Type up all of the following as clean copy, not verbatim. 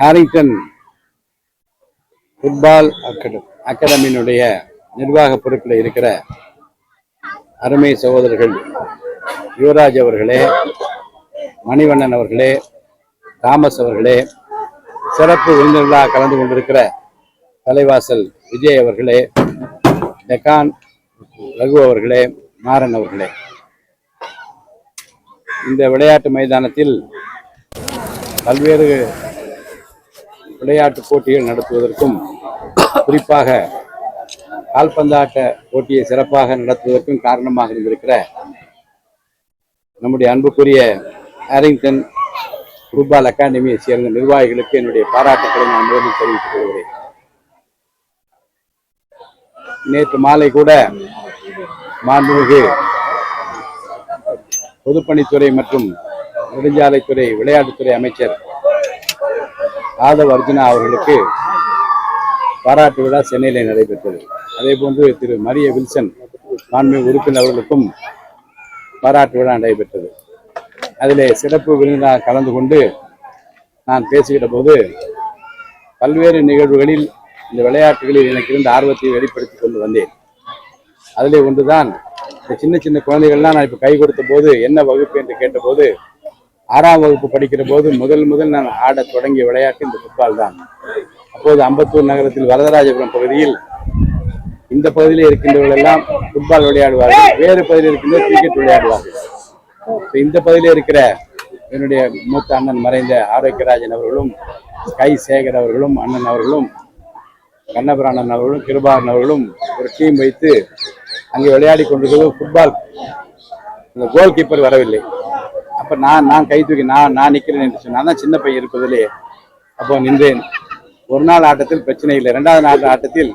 Harrington football அகாடமியினுடைய நிர்வாக பொறுப்பில் இருக்கிற அருமை சகோதரர்கள் யுவராஜ் அவர்களே, மணிவண்ணன் அவர்களே, தாமஸ் அவர்களே, சிறப்பு விருந்தினர்களாக கலந்து கொண்டிருக்கிற தலைவாசல் விஜய் அவர்களே, டெக்கான் ரகு அவர்களே, மாறன் அவர்களே, இந்த விளையாட்டு மைதானத்தில் பல்வேறு விளையாட்டு போட்டிகள் நடத்துவதற்கும், குறிப்பாக கால்பந்தாட்ட போட்டியை சிறப்பாக நடத்துவதற்கும் காரணமாக இருந்திருக்கிற நம்முடைய அன்புக்குரிய ஹாரிங்டன் ஃபுட்பால் அகாடமியை சேர்ந்த நிர்வாகிகளுக்கு என்னுடைய பாராட்டுக்களை நான் முதலில் தெரிவித்துக் கொள்கிறேன். நேற்று மாலை கூட மாண்புமிகு பொதுப்பணித்துறை மற்றும் நெடுஞ்சாலைத்துறை விளையாட்டுத்துறை அமைச்சர் ஆதவ் அர்ஜுனா அவர்களுக்கு பாராட்டு விழா சென்னையில் நடைபெற்றது. அதே போன்று திரு மரிய வில்சன் மாண்புமிகு உறுப்பினர் அவர்களுக்கும் பாராட்டு விழா நடைபெற்றது. அதிலே சிறப்பு விருந்தினராக கலந்து கொண்டு நான் பேசுகிற போது பல்வேறு நிகழ்வுகளில் இந்த விளையாட்டுகளில் எனக்கு இருந்த ஆர்வத்தை வெளிப்படுத்திக் கொண்டு வந்தேன். அதிலே ஒன்றுதான் இந்த சின்ன சின்ன குழந்தைகள்லாம் நான் இப்போ கை கொடுத்த போது என்ன வகுப்பு என்று கேட்டபோது 6ஆம் வகுப்பு படிக்கிற போது முதல் நான் ஆடத் தொடங்கிய விளையாட்டு இந்த ஃபுட்பால் தான். அப்போது அம்பத்தூர் நகரத்தில் வரதராஜபுரம் பகுதியில் இந்த பகுதியில் இருக்கின்றவர்கள் எல்லாம் ஃபுட்பால் விளையாடுவார்கள், வேறு பகுதியில் இருக்கின்ற கிரிக்கெட் விளையாடுவார்கள். இந்த பகுதியில் இருக்கிற என்னுடைய மூத்த அண்ணன் மறைந்த ஆரோக்கியராஜன் அவர்களும், கை சேகர் அவர்களும், அண்ணன் அவர்களும், கண்ணபிராணன் அவர்களும், கிருபாகரன் அவர்களும் ஒரு டீம் வைத்து அங்கே விளையாடி கொண்டிருக்கிறது. ஃபுட்பால் இந்த கோல் கீப்பர் வரவில்லை. அப்போ நான் கை தூக்கி நான் நிற்கிறேன் என்று சொன்னேன். நான் தான் சின்ன பையன் இருப்பதிலே அப்போ நின்றேன். ஒரு நாள் ஆட்டத்தில் பிரச்சனை இல்லை. 2வது நாள் ஆட்டத்தில்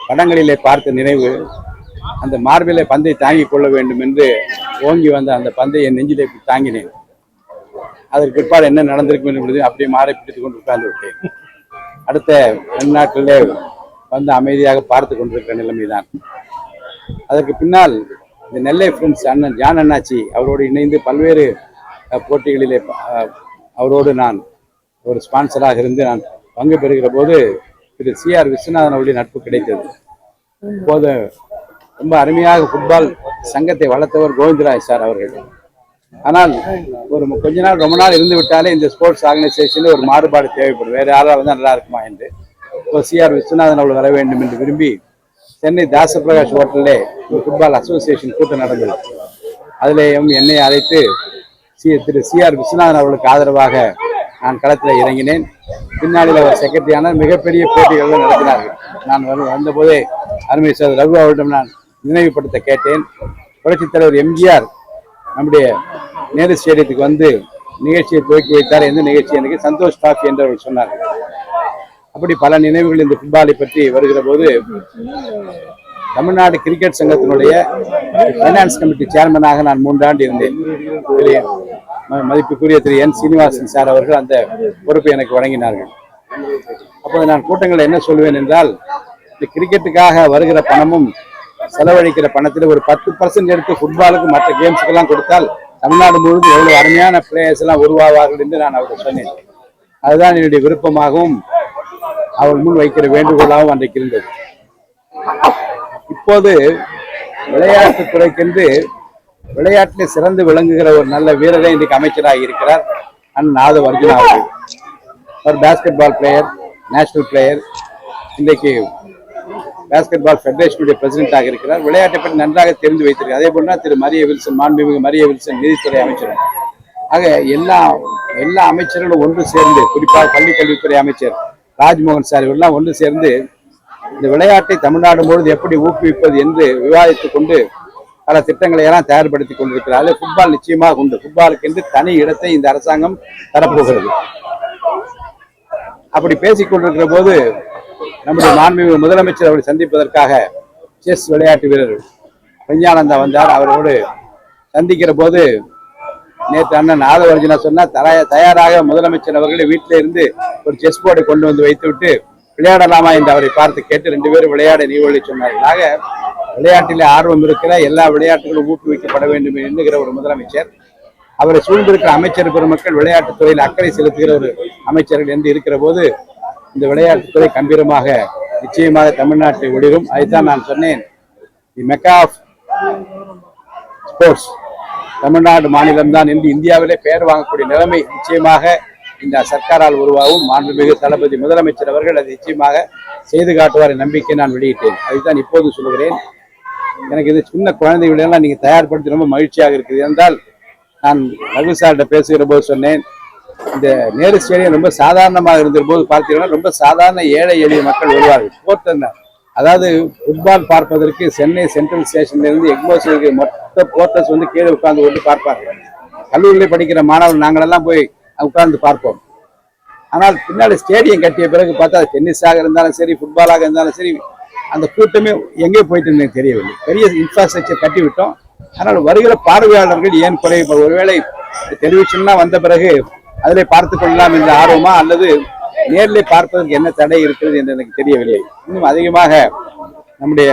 படங்களிலே பார்த்த நினைவு, அந்த மார்பிலே பந்தை தாங்கிக் கொள்ள வேண்டும் என்று ஓங்கி வந்த அந்த பந்தை என் நெஞ்சிலே தாங்கினேன். அதற்கு பிற்பாடு என்ன நடந்திருக்கும் என்பது அப்படியே மாறை பிடித்துக் கொண்டு உட்கார்ந்து விட்டேன். அடுத்த 2 நாட்களிலே வந்து அமைதியாக பார்த்து கொண்டிருக்கிற நிலைமைதான். அதற்கு பின்னால் இந்த நெல்லை ஃப்ரெண்ட்ஸ் அண்ணன் ஜான் அண்ணாச்சி அவரோடு இணைந்து பல்வேறு போட்டிகளிலே அவரோடு நான் ஒரு ஸ்பான்சராக இருந்து நான் பங்கு பெறுகிற போது திரு CR விஸ்வநாதன் அவருடைய நட்பு கிடைத்தது. இப்போது ரொம்ப அருமையாக ஃபுட்பால் சங்கத்தை வளர்த்தவர் கோவிந்தராஜ் சார் அவர்கள். ஆனால் ஒரு ரொம்ப நாள் இருந்து விட்டாலே இந்த ஸ்போர்ட்ஸ் ஆர்கனைசேஷனில் ஒரு மாறுபாடு தேவைப்படும், வேறு யாராவது வந்து நல்லா இருக்குமா என்று. இப்போ CR விஸ்வநாதன் அவர்கள் வர வேண்டும் என்று விரும்பி சென்னை தாசபிரகாஷ் ஹோட்டலிலே ஒரு ஃபுட்பால் அசோசியேஷன் கூட்டம் நடந்தது. அதிலேயும் என்னை அழைத்து திரு CR விஸ்வநாதன் அவர்களுக்கு ஆதரவாக நான் களத்தில் இறங்கினேன். பின்னாளில் அவர் செக்ரட்டரியான மிகப்பெரிய போட்டிகள் நடத்தினார்கள். நான் வந்தபோதே அருமை சார் ரகு அவரிடம் நான் நினைவுபடுத்த கேட்டேன். புரட்சித் தலைவர் MGR நம்முடைய நேரு ஸ்டேடியத்துக்கு வந்து நிகழ்ச்சியை துவக்கி வைத்தார். எந்த நிகழ்ச்சி எனக்கு சந்தோஷ் டிராஃபி என்று அவர்கள் சொன்னார்கள். அப்படி பல நினைவுகள் இந்த ஃபுட்பாலை பற்றி வருகிற போது தமிழ்நாடு கிரிக்கெட் சங்கத்தினுடைய ஃபைனான்ஸ் கமிட்டி சேர்மனாக நான் 3 ஆண்டு இருந்தேன். மதிப்புக்குரிய திரு N சீனிவாசன் சார் அவர்கள் அந்த பொறுப்பை எனக்கு வழங்கினார்கள். அப்போது நான் கூட்டங்களில் என்ன சொல்வேன் என்றால், இந்த கிரிக்கெட்டுக்காக வருகிற பணமும் செலவழிக்கிற பணத்தில் ஒரு 10% எடுத்து ஃபுட்பாலுக்கு மற்ற கேம்ஸுக்கெல்லாம் கொடுத்தால் தமிழ்நாடு முழுவதும் எவ்வளவு அருமையான பிளேயர்ஸ் எல்லாம் உருவாவார்கள் என்று நான் அவருக்கு சொன்னேன். அதுதான் என்னுடைய விருப்பமாகவும் அவர் முன் வைக்கிற வேண்டுகோளாகவும் அன்றைக்கு இருந்தது. இப்போது விளையாட்டுத் துறைக்கென்று விளையாட்டிலே சிறந்து விளங்குகிற ஒரு நல்ல வீரரை இன்றைக்கு அமைச்சராக இருக்கிறார் அண்ணன் ஆதவ் அர்ஜுனா அவர்கள். அவர் basketball player, national player, இன்றைக்கு பாஸ்கெட் பால் ஃபெடரேஷனுடைய பிரசிடென்டாக இருக்கிறார். விளையாட்டை பற்றி நன்றாக தெரிந்து வைத்திருக்கிறார். அதே போல திரு மரிய வில்சன், மாண்புமிகு மரிய வில்சன் நிதித்துறை அமைச்சர். ஆக எல்லா அமைச்சர்களும் ஒன்று சேர்ந்து, குறிப்பாக பள்ளிக்கல்வித்துறை அமைச்சர் ராஜ்மோகன் சார் இவரெல்லாம் ஒன்று சேர்ந்து இந்த விளையாட்டை தமிழ்நாடு முழுவதும் எப்படி ஊக்குவிப்பது என்று விவாதித்துக் கொண்டு பல திட்டங்களை எல்லாம் தயார்படுத்திக் கொண்டிருக்கிறார். ஃபுட்பால் நிச்சயமாக உண்டு. ஃபுட்பாலுக்கு என்று தனி இடத்தை இந்த அரசாங்கம் தரப்போகிறது. அப்படி பேசிக் கொண்டிருக்கிற போது நம்முடைய மாண்புமிகு முதலமைச்சர் அவரை சந்திப்பதற்காக செஸ் விளையாட்டு வீரர் பிரஞ்ஞானந்தா வந்தார். அவரோடு சந்திக்கிற போது நேற்று அண்ணன் ஆதவ் அர்ஜுனா சொன்னா தயாராக முதலமைச்சர் அவர்களை வீட்டில இருந்து ஒரு செஸ் போர்டை கொண்டு வந்து வைத்துவிட்டு விளையாடலாமா என்று அவரை பார்த்து கேட்டு 2 பேரும் விளையாட நிகழ்வு சொன்னார்கள். ஆக விளையாட்டிலே ஆர்வம் இருக்கிற எல்லா விளையாட்டுகளும் ஊக்குவிக்கப்பட வேண்டும் என்கிற ஒரு முதலமைச்சர் அவரை சூழ்ந்திருக்கிற அமைச்சர் பெருமக்கள் விளையாட்டுத்துறையில் அக்கறை செலுத்துகிற ஒரு அமைச்சர்கள் என்று இருக்கிற போது இந்த விளையாட்டுத்துறை கம்பீரமாக நிச்சயமாக தமிழ்நாட்டை ஒளிரும். அதுதான் நான் சொன்னேன், தி மெக்கா ஆஃப் ஸ்போர்ட்ஸ் தமிழ்நாடு மாநிலம்தான் என்று இந்தியாவிலே பெயர் வாங்கக்கூடிய நிலைமை நிச்சயமாக இந்த சர்க்காரால் உருவாகும். மாண்புமிகு தளபதி முதலமைச்சர் அவர்கள் அதை நிச்சயமாக செய்து காட்டுவார் நம்பிக்கை நான் வெளியிட்டேன். அதுதான் இப்போது சொல்கிறேன். எனக்கு இது சின்ன குழந்தைகளெல்லாம் நீங்க தயார்படுத்தி ரொம்ப மகிழ்ச்சியாக இருக்குது. என்றால் நான் ரகு சார்கிட்ட பேசுகிற போது சொன்னேன், இந்த நேரு ஸ்டேடியம் ரொம்ப சாதாரணமாக இருந்த போது பார்த்தீங்கன்னா ரொம்ப சாதாரண ஏழை எளிய மக்கள் வருவார்கள். அதாவது ஃபுட்பால் பார்ப்பதற்கு சென்னை சென்ட்ரல் ஸ்டேஷன்ல இருந்து எக்மோஸ் மொத்த போர்ட்டர்ஸ் வந்து கீழே உட்கார்ந்து கொண்டு பார்ப்பார்கள். கல்லூரியில் படிக்கிற மாணவர்கள் நாங்களெல்லாம் போய் உட்கார்ந்து பார்ப்போம். ஆனால் பின்னாடி ஸ்டேடியம் கட்டிய பிறகு பார்த்தா டென்னிஸாக இருந்தாலும் சரி, ஃபுட்பாலாக இருந்தாலும் சரி, அந்த கூட்டமே எங்கே போயிட்டு இருந்தேன்னு தெரியவில்லை. பெரிய இன்ஃப்ராஸ்ட்ரக்சர் கட்டிவிட்டோம். ஆனால் வருகிற பார்வையாளர்கள் ஏன் குறைவு? ஒருவேளை டெலிவிஷன்லாம் வந்த பிறகு அதிலே பார்த்து கொள்ளலாம் என்ற ஆர்வமா, அல்லது நேரிலே பார்ப்பதற்கு என்ன தடை இருக்கிறது என்று எனக்கு தெரியவில்லை. இன்னும் அதிகமாக நம்முடைய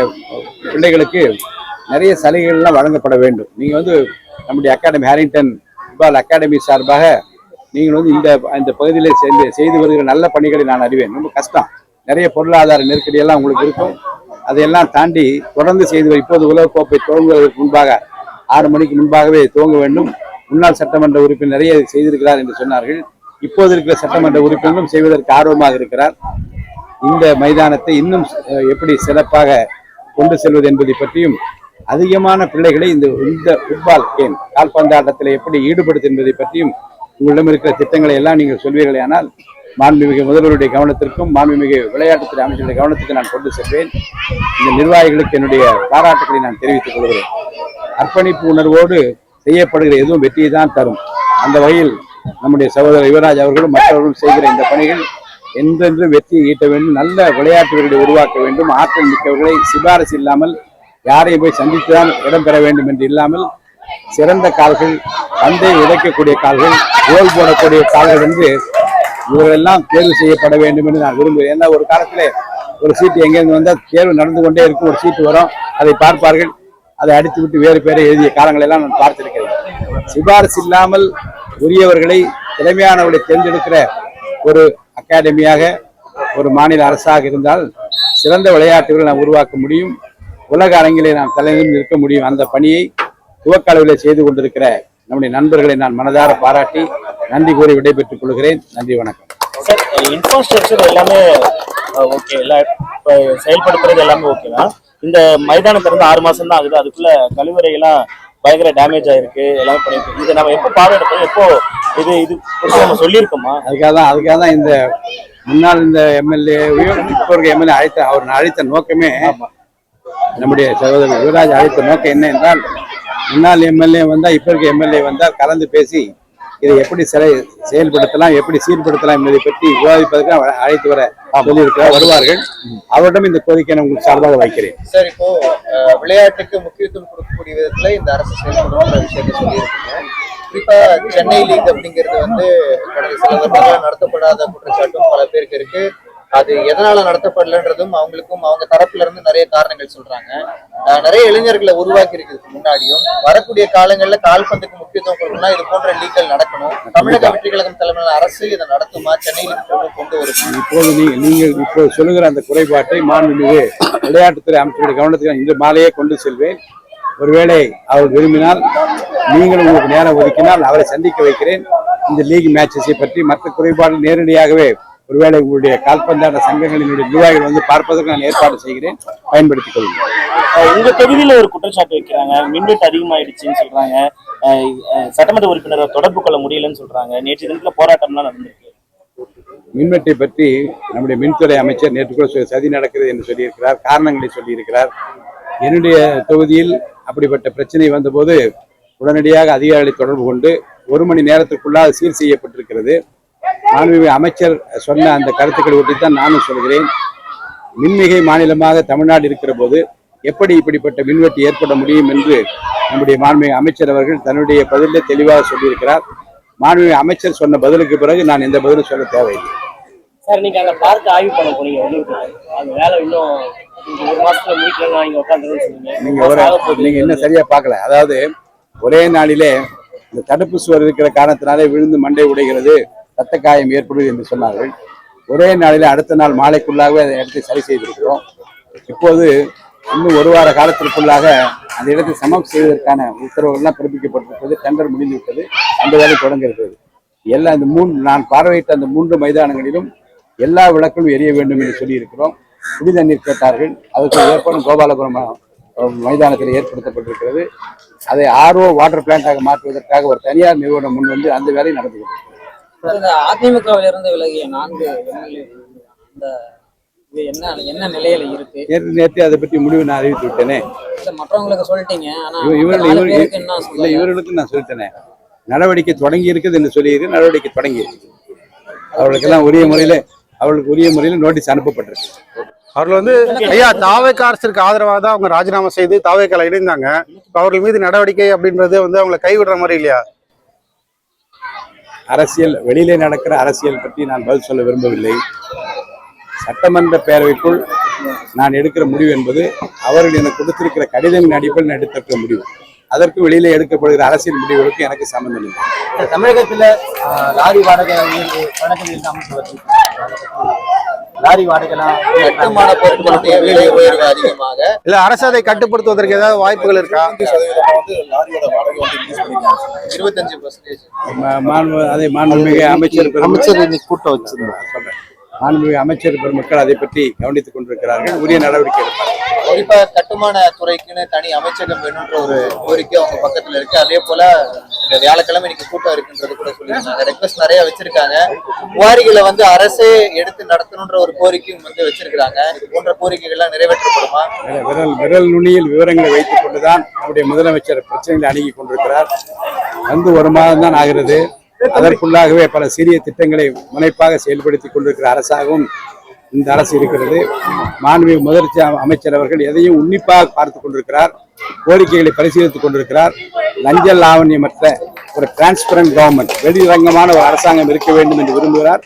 பிள்ளைகளுக்கு நிறைய சலுகைகள்லாம் வழங்கப்பட வேண்டும். நீங்க வந்து நம்முடைய அகாடமி ஹாரிங்டன் ஃபுட்பால் அகாடமி சார்பாக நீங்கள் வந்து இந்த பகுதியிலே செய்து வருகிற நல்ல பணிகளை நான் அறிவேன். ரொம்ப கஷ்டம், நிறைய பொருளாதார நெருக்கடியெல்லாம் உங்களுக்கு இருக்கும். அதையெல்லாம் தாண்டி தொடர்ந்து செய்து இப்போது உலகக்கோப்பை துவங்குவதற்கு முன்பாக 6 மணிக்கு முன்பாகவே துவங்க வேண்டும். முன்னாள் சட்டமன்ற உறுப்பினர் நிறைய செய்திருக்கிறார் என்று சொன்னார்கள். இப்போது இருக்கிற சட்டமன்ற உறுப்பினரும் செய்வதற்கு ஆர்வமாக இருக்கிறார். இந்த மைதானத்தை இன்னும் எப்படி சிறப்பாக கொண்டு செல்வது என்பதை பற்றியும், அதிகமான பிள்ளைகளை இந்த ஃபுட்பால் கேம் கால்பந்தாட்டத்தில் எப்படி ஈடுபடுத்து என்பதை பற்றியும் உங்களிடம் இருக்கிற திட்டங்களை எல்லாம் நீங்கள் சொல்வீர்களே ஆனால் மாண்புமிகு முதல்வருடைய கவனத்திற்கும் மாண்புமிகு விளையாட்டுத்துறை அமைச்சருடைய கவனத்துக்கு நான் கொண்டு செல்வேன். இந்த நிர்வாகிகளுக்கு என்னுடைய பாராட்டுக்களை நான் தெரிவித்துக் கொள்கிறேன். அர்ப்பணிப்பு உணர்வோடு செய்யப்படுகிற எதுவும் வெற்றியை தான் தரும். அந்த வகையில் நம்முடைய சகோதரர் யுவராஜ் அவர்களும் மற்றவர்களும் செய்கிற இந்த பணிகள் என்றென்று வெற்றியை ஈட்ட வேண்டும். நல்ல விளையாட்டு வீரர்களை உருவாக்க வேண்டும். ஆற்றல் மிக்கவர்களை சிபாரிசு இல்லாமல் யாரையும் போய் சந்தித்துதான் இடம்பெற வேண்டும் என்று இல்லாமல், சிறந்த கால்கள், பந்தை உதைக்கக்கூடிய கால்கள், கோல் போடக்கூடிய கால்கள் என்று இவர்களெல்லாம் தேர்வு செய்யப்பட வேண்டும் என்று நான் விரும்புகிறேன். ஏன்னா ஒரு காலத்தில் ஒரு சீட்டு எங்கேருந்து வந்தால் தேர்வு நடந்து கொண்டே இருக்கும். ஒரு சீட்டு வரும், அதை பார்ப்பார்கள், அதை அடித்து விட்டு வேறு பேரை எழுதிய காலங்கள் எல்லாம் நான் பார்த்திருக்கிறேன். சிபாரிசு இல்லாமல் உரியவர்களை திறமையானவர்களை தேர்ந்தெடுக்கிற ஒரு அகாடமியாக ஒரு மாநில அரசாக இருந்தால் சிறந்த விளையாட்டுகளை நாம் உருவாக்க முடியும். உலக அரங்கிலே நாம் தலைநிமிர்ந்து இருக்க முடியும். அந்த பணியை துவக்க அளவில் செய்து கொண்டிருக்கிற நம்முடைய நண்பர்களை நான் மனதார பாராட்டி நன்றி கூறி விடைபெற்றுக் கொள்கிறேன். நன்றி, வணக்கம். சார், இன்ஃப்ராஸ்ட்ரக்சர் எல்லாமே ஓகே, செயல்படுத்துறது எல்லாமே ஓகேதான். இந்த மைதானம் திறந்து 6 மாசம் தான் ஆகுது. அதுக்குள்ள கழிவறையெல்லாம் பயங்கர டேமேஜ் ஆயிருக்கு, எல்லாமே பண்ணிருக்கு. இதை நம்ம எப்போ பார்வையிடப்போம், எப்போ இது நம்ம சொல்லியிருக்கோமா? அதுக்காக தான் இந்த முன்னாள் இந்த எம்எல்ஏவையும் இப்போ இருக்க எம்எல்ஏ அவர் அழைத்த நோக்கமே, நம்முடைய சகோதரர் யுவராஜ் அழைத்த நோக்கம் என்ன என்றால், முன்னாள் எம்எல்ஏ வந்தால் இப்போ இருக்க எம்எல்ஏ வந்தால் கலந்து பேசி இதை எப்படி செயல்படுத்தலாம், எப்படி சீர்படுத்தலாம் என்பதை பற்றி விவாதிப்பதற்கு அழைத்து வர சொல்லியிருக்கிறார். வருவார்கள். அவரிடம் இந்த கோரிக்கை நான் உங்களுக்கு சார்பாக வைக்கிறேன். சார், இப்போ விளையாட்டுக்கு முக்கியத்துவம் கொடுக்கக்கூடிய விதத்துல இந்த அரசு செயல்படுற விஷயத்தை சொல்லியிருக்கீங்க. குறிப்பா சென்னை லீக் அப்படிங்கிறது வந்து கடந்த சில வருடங்களாக நடத்தப்படாத குற்றச்சாட்டும் பல பேருக்கு இருக்கு. அது எதனால நடத்தப்படலன்றதும் அவங்களுக்கும் அவங்க தரப்புல இருந்து நிறைய காரணங்கள் சொல்றாங்க. நிறைய இளைஞர்களை உருவாக்கி இருக்குது. முன்னாடியும் வரக்கூடிய காலங்கள்ல கால்பந்துக்கு முக்கியத்துவம் கொடுக்கணும், இது போன்ற லீக்கள் நடக்கணும். தமிழக வெற்றி கழகம் தலைமையிலான அரசு இதை நடத்துமா, சென்னையில் கொண்டு வரும்? இப்போது நீங்கள் இப்போ சொல்லுகிற அந்த குறைபாட்டை மாண்புமிகு விளையாட்டுத்துறை அமைச்சருடைய கவனத்துக்கு இன்று மாலையே கொண்டு செல்வேன். ஒருவேளை அவர் விரும்பினால், நீங்கள் உங்களுக்கு நேரம் ஒதுக்கினால் அவரை சந்திக்க வைக்கிறேன். இந்த லீக் மேட்சஸை பற்றி மற்ற குறைபாடு நேரடியாகவே ஒருவேளை உங்களுடைய கால்பந்தாட்ட சங்கங்களினுடைய நிர்வாகிகள் வந்து பார்ப்பதற்கு நான் ஏற்பாடு செய்கிறேன். பயன்படுத்திக் கொள்கிறேன். உங்க தொகுதியில ஒரு குற்றச்சாட்டு வைக்கிறாங்க, மின்வெட்டு அதிகமாயிடுச்சுன்னு சொல்றாங்க. சட்டமன்ற உறுப்பினரை தொடர்பு கொள்ள முடியலன்னு சொல்றாங்க. நேற்று தினத்துல போராட்டம்லாம் நடந்திருக்கு. மின்வெட்டை பற்றி நம்முடைய மின்துறை அமைச்சர் நேற்று கூட சதி நடக்கிறது என்று சொல்லியிருக்கிறார். காரணங்களை சொல்லியிருக்கிறார். என்னுடைய தொகுதியில் அப்படிப்பட்ட பிரச்சனை வந்தபோது உடனடியாக அதிகாரிகளை தொடர்பு கொண்டு 1 மணி நேரத்திற்குள்ளாக சீர் செய்யப்பட்டிருக்கிறது. மாண்புமிகு அமைச்சர் சொன்ன அந்த கருத்துக்களை ஒட்டித்தான் நானும் சொல்கிறேன். மின்மிகை மாநிலமாக தமிழ்நாடு இருக்கிற போது எப்படி இப்படிப்பட்ட மின்வெட்டு ஏற்பட முடியும் என்று நம்முடைய மாண்புமிகு அமைச்சர் அவர்கள் தன்னுடைய பதிலே தெளிவாக சொல்லியிருக்கிறார். மாண்புமிகு அமைச்சர் சொன்ன பதிலுக்கு பிறகு நான் எந்த பதிலும் சொல்ல தேவையில்லை. சார், நீங்க அந்த பார்க்க ஆய்வு பண்ண போனீங்க, அந்த வேலை இன்னும் 1 மாசத்துல முடிக்கலாம், நீங்க உட்காந்துருன்னு சொன்னீங்க. நீங்க இன்னும் சரியா பார்க்கல. அதாவது ஒரே நாளிலே இந்த தடுப்பு சுவர் இருக்கிற காரணத்தினாலே விழுந்து மண்டை உடைகிறது, ரத்த காயம் ஏற்படுவது என்று சொன்னார்கள். ஒரே நாளில் அடுத்த நாள் மாலைக்குள்ளாகவே அந்த இடத்தை சரி செய்திருக்கிறோம். இப்போது இன்னும் ஒரு வார காலத்திற்குள்ளாக அந்த இடத்தை சமம் செய்வதற்கான உத்தரவுகள்லாம் பிறப்பிக்கப்பட்டிருப்பது, டெண்டர் முடிந்துவிட்டது, அந்த வேலை தொடங்க இருக்கிறது. எல்லா இந்த நான் பார்வையிட்ட அந்த 3 மைதானங்களிலும் எல்லா விளக்கும் எரிய வேண்டும் என்று சொல்லியிருக்கிறோம். குடி தண்ணீர் கேட்டார்கள், அதுக்கு ஏற்பாடு கோபாலபுரம் மைதானத்தில் ஏற்படுத்தப்பட்டிருக்கிறது. அதை RO வாட்டர் பிளான்டாக மாற்றுவதற்காக ஒரு தனியார் நிறுவனம் முன் வந்து அந்த வேலை நடந்துகிறது. அதிமுகவில் இருந்து விலகிய 4 MLA அந்த இது என்ன நிலையில இருக்கு? நேற்று அதை பற்றி முடிவு நான் அறிவித்து விட்டேனே. மற்றவங்களுக்கு சொல்லிட்டீங்க, ஆனா இவர்களுக்கு நான் சொல்லிட்டேனே. நடவடிக்கை தொடங்கி இருக்குது என்று சொல்லியிருக்கு. நடவடிக்கை தொடங்கி இருக்கு. அவர்களுக்கெல்லாம் அவர்களுக்கு உரிய முறையில் நோட்டீஸ் அனுப்பப்பட்டிருக்கு. அவர்கள் வந்து ஐயா தாவேக அரசுக்கு ஆதரவாக தான் அவங்க ராஜினாமா செய்து தாவேக்கால இணைந்தாங்க. அவர்கள் மீது நடவடிக்கை அப்படின்றது வந்து அவங்களை கைவிடுற மாதிரி இல்லையா? அரசியல் வெளியிலே நடக்கிற அரசியல் பற்றி நான் பதில் சொல்ல விரும்பவில்லை. சட்டமன்ற பேரவைக்குள் நான் எடுக்கிற முடிவு என்பது அவர்கள் எனக்கு கொடுத்திருக்கிற கடிதங்களின் அடிப்படையில் எடுத்திருக்கிற முடிவு. அதற்கு வெளியிலே எடுக்கப்படுகிற அரசியல் முடிவுகளுக்கு எனக்கு சம்பந்தம் இல்லை. தமிழகத்துல லாரி வாடகை லாரி வாடகைலாம் கட்டுமான பொருட்களுடைய விலை உயர்வு அதிகமாக இல்ல அரசு அதை கட்டுப்படுத்துவதற்கு ஏதாவது வாய்ப்புகள் இருக்கா? 25%. அதை மாண்புமிகு அமைச்சர் கூட்டம் வச்சிருந்தார் சொல்றேன். மாண்புமிகு அமைச்சர் பெருமக்கள் அதை பற்றி கவனித்துக் கொண்டிருக்கிறார்கள். உரிய நடவடிக்கை எடுப்பார்கள். குறிப்பா கட்டுமான துறைக்குன்னு தனி அமைச்சகம் வேணுன்ற ஒரு கோரிக்கை அவங்க பக்கத்துல இருக்கு. அதே போல இந்த வியாழக்கிழமை இன்னைக்கு கூட்டம் இருக்குன்றது கூட சொல்லியிருக்காங்க. ரெக்வஸ்ட் நிறைய வச்சிருக்காங்க. குவாரிகளை வந்து அரசே எடுத்து நடத்தணுன்ற ஒரு கோரிக்கையும் வந்து வச்சிருக்காங்க. இது போன்ற கோரிக்கைகள் எல்லாம் நிறைவேற்றப்படுமா? விரல் நுனியில் விவரங்களை வைத்துக் கொண்டுதான் நம்முடைய முதலமைச்சர் பிரச்சனைகளை அணுகி கொண்டிருக்கிறார். வந்து ஒரு மாதம் தான் ஆகிறது. அதற்குள்ளாகவே பல சிறிய திட்டங்களை முனைப்பாக செயல்படுத்தி கொண்டிருக்கிற அரசாகவும் இந்த அரசு இருக்கிறது. மாண்புமிகு முதலமைச்சர் அமைச்சர் அவர்கள் எதையும் உன்னிப்பாக பார்த்துக் கொண்டிருக்கிறார். கோரிக்கைகளை பரிசீலித்துக் கொண்டிருக்கிறார். லஞ்ச லாவண்யமற்ற ஒரு டிரான்ஸ்பரண்ட் கவர்மெண்ட், வெளிரங்கமான ஒரு அரசாங்கம் இருக்க வேண்டும் என்று விரும்புகிறார்.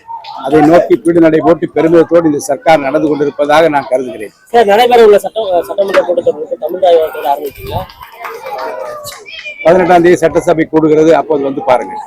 அதை நோக்கி பீடுநடை போட்டு பெருமிதத்தோடு இந்த சர்க்கார் நடந்து கொண்டிருப்பதாக நான் கருதுகிறேன். நடைபெற உள்ள சட்டமன்ற கூட்டத்தொடருக்கு தமிழ் ஆரம்பிச்சீங்களா? 18ஆம் தேதி சட்டசபை கூடுகிறது. அப்போது வந்து பாருங்கள்.